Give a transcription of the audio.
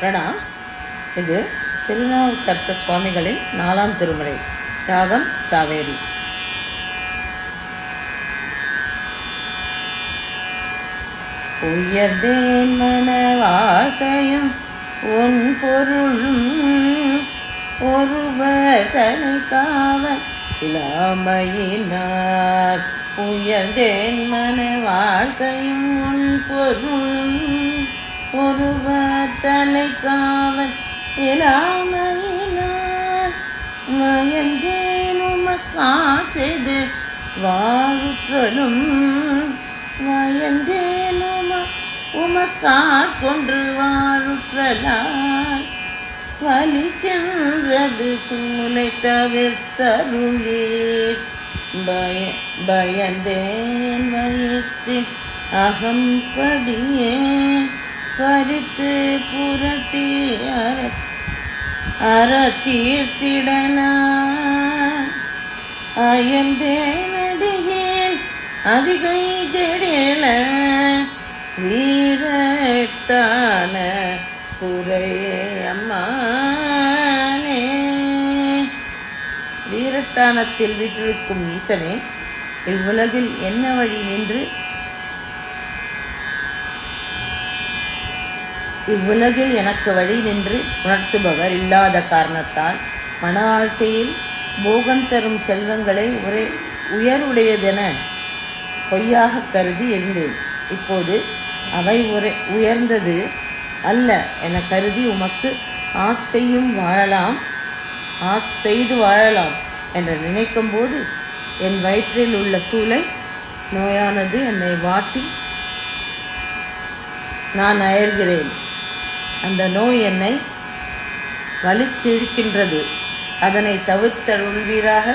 Pranams. இது திருநாவுக்கரசு சுவாமிகளின் 4ஆம் திருமுறை. ராகம் சாவேரி. உயர்ந்தேன் மன வாழ்க்கையும் உன் பொருளும் ஒருவர் தனி காவல் இல்லாமையினார். உயர்ந்தேன் மன வாழ்க்கையும் உன் பொருளும் ஒருவர் தலை காவல் இல்லாமையினார். வயந்தேன் உமக்காட்செய்து வாழுற்றலும் வயந்தேன் உமக்காட்கொன்று வாழுற்றலால் வலிக்கின்றது சூளை தவிர்த்தருளீர். பயந்தேன் வயிற்றின் அகம்படியே பறித்து புரட்டி அறத்தீர்த்திடனான். அயந்தேன் அடியேன் அதிகை கெடல வீரட்டான துறையே அம்மானே. வீரட்டானத்தில் வீற்றிருக்கும் ஈசனே, இவ்வுலகில் என்ன வழி நின்று இவ்வுலகில் எனக்கு வழி நின்று உணர்த்துபவர் இல்லாத காரணத்தால் மன வாழ்க்கையில் போகம் தரும் செல்வங்களை உயர்வுடையதென பொய்யாக கருதி இருந்தேன். இப்போது அவை உயர்ந்தது அல்ல என கருதி உமக்கு செய்து வாழலாம் என்று நினைக்கும் போது என் வயிற்றில் உள்ள சூளை நோயானது என்னை வாட்டி நான் அயர்கிறேன். அந்த நோய் என்னை வலித்திழுக்கின்றது. அதனை தவிர்த்தருள்வீராக.